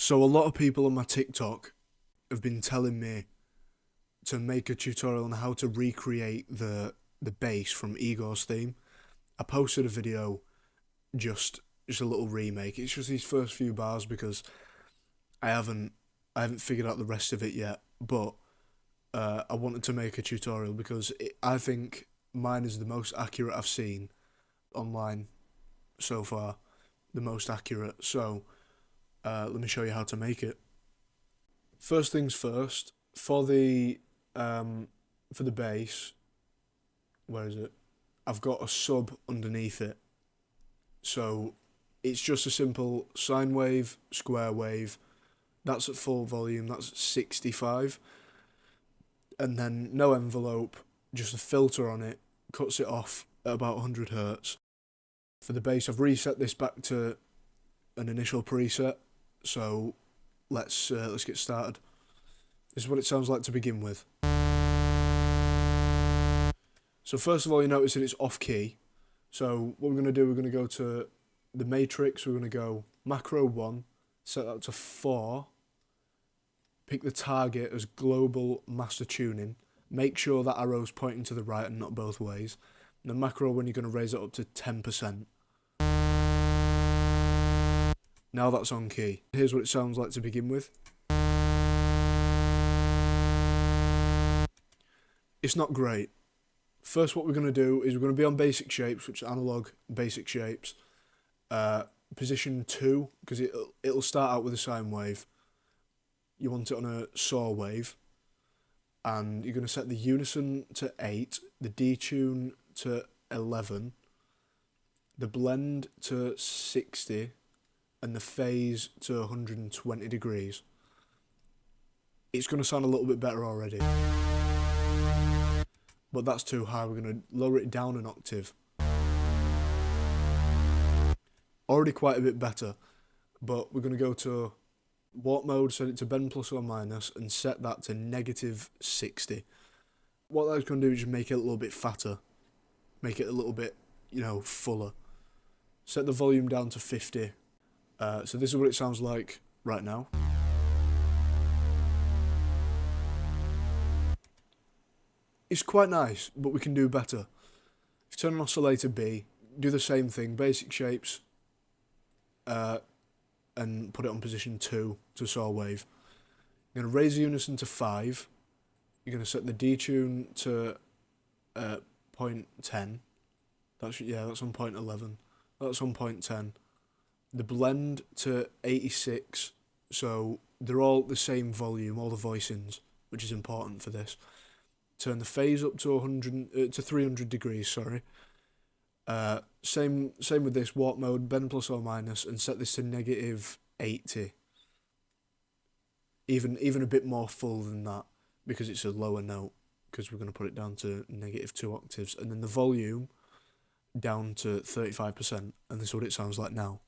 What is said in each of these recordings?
So a lot of people on my TikTok have been telling me to make a tutorial on how to recreate the bass from Igor's theme. I posted a video, just a little remake. It's just these first few bars because I haven't figured out the rest of it yet. But I wanted to make a tutorial because I think mine is the most accurate I've seen online so far, the most accurate. So let me show you how to make it. First things first, for the bass, where is it? I've got a sub underneath it. So it's just a simple sine wave, square wave. That's at full volume, that's 65. And then no envelope, just a filter on it, cuts it off at about 100 Hz. For the bass, I've reset this back to an initial preset. So let's get started. This is what it sounds like to begin with. So first of all, you notice that it's off key. So what we're going to do, we're going to go to the matrix. We're going to go macro 1, set that to 4. Pick the target as global master tuning. Make sure that arrow's pointing to the right and not both ways. And the macro 1, you're going to raise it up to 10%. Now that's on key. Here's what it sounds like to begin with. It's not great. First, what we're going to do is we're going to be on basic shapes, which are analog basic shapes. Position 2, because it'll start out with a sine wave. You want it on a saw wave. And you're going to set the unison to 8, the detune to 11, the blend to 60, and the phase to 120 degrees. It's going to sound a little bit better already. But that's too high, we're going to lower it down an octave. Already quite a bit better, but we're going to go to warp mode, set it to bend plus or minus, and set that to -60. What that's going to do is just make it a little bit fatter. Make it a little bit, fuller. Set the volume down to 50. So this is what it sounds like right now. It's quite nice, but we can do better. If you turn on oscillator B, do the same thing, basic shapes, and put it on position 2 to saw wave. You're going to raise the unison to 5. You're going to set the detune to 0.10. That's on 0.11. That's on 0.10. The blend to 86, so they're all the same volume, all the voicings, which is important for this. Turn the phase up to 300 degrees, sorry. Same with this, warp mode, bend plus or minus, and set this to -80. Even a bit more full than that, because it's a lower note, because we're going to put it down to -2 octaves. And then the volume down to 35%, and this is what it sounds like now.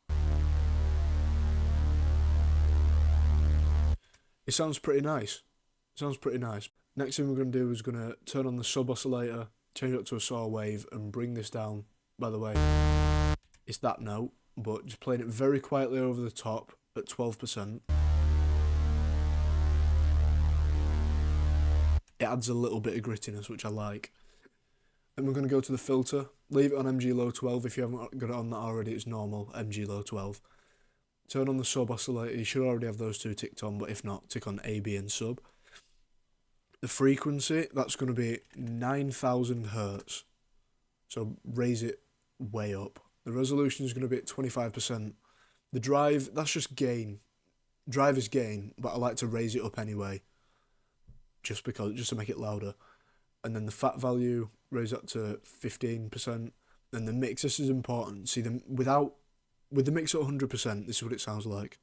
It sounds pretty nice. Next thing we're going to do is going to turn on the sub oscillator, change it up to a saw wave, and bring this down. By the way, it's that note, but just playing it very quietly over the top at 12%. It adds a little bit of grittiness, which I like. Then we're going to go to the filter, leave it on MG low 12. If you haven't got it on that already, it's normal, MG low 12. Turn on the sub oscillator, you should already have those two ticked on, but if not, tick on A, B and sub. The frequency, that's going to be 9,000 Hz. So raise it way up. The resolution is going to be at 25%. The drive, that's just gain. Drive is gain, but I like to raise it up anyway. Just to make it louder. And then the fat value, raise that to 15%. And the mix, this is important. See, with the mix at 100%, this is what it sounds like.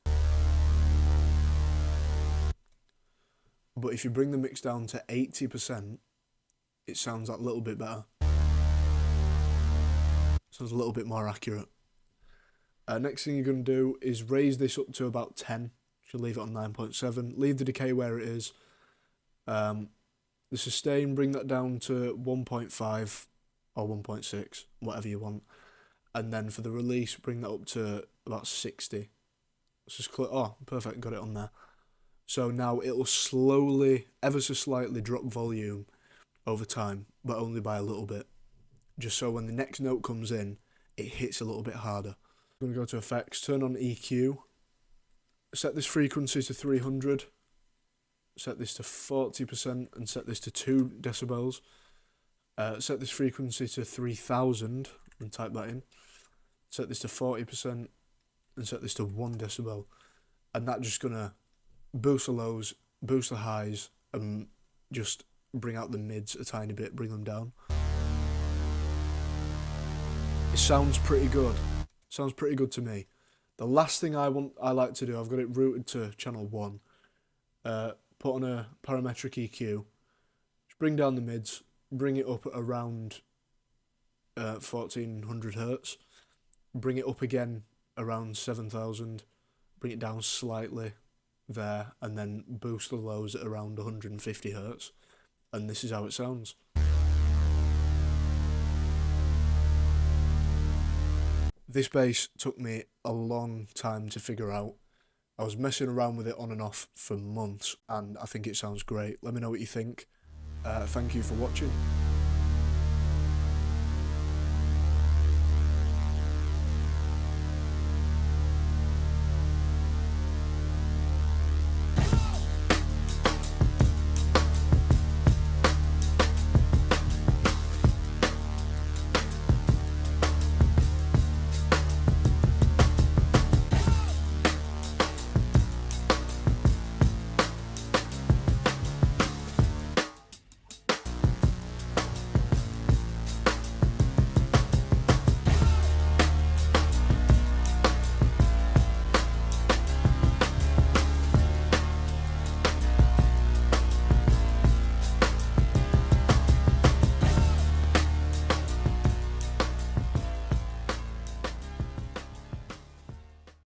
But if you bring the mix down to 80%, it sounds that little bit better. Sounds a little bit more accurate. Next thing you're going to do is raise this up to about 10. Should leave it on 9.7. Leave the decay where it is. The sustain, bring that down to 1.5 or 1.6, whatever you want. And then for the release, bring that up to about 60. Let's just click, oh, perfect, got it on there. So now it'll slowly, ever so slightly drop volume over time, but only by a little bit. Just so when the next note comes in, it hits a little bit harder. I'm going to go to effects, turn on EQ, set this frequency to 300, set this to 40% and set this to 2 decibels. Set this frequency to 3000 and type that in. Set this to 40% and set this to 1 decibel. And that's just going to boost the lows, boost the highs, and just bring out the mids a tiny bit, bring them down. It sounds pretty good. Sounds pretty good to me. The last thing I like to do, I've got it routed to channel 1. Put on a parametric EQ. Just bring down the mids, bring it up at around 1400 hertz. Bring it up again around 7000. Bring it down slightly there, and then boost the lows at around 150 hertz. And this is how it sounds. This bass took me a long time to figure out. I was messing around with it on and off for months, and I think it sounds great. Let me know what you think. Thank you for watching.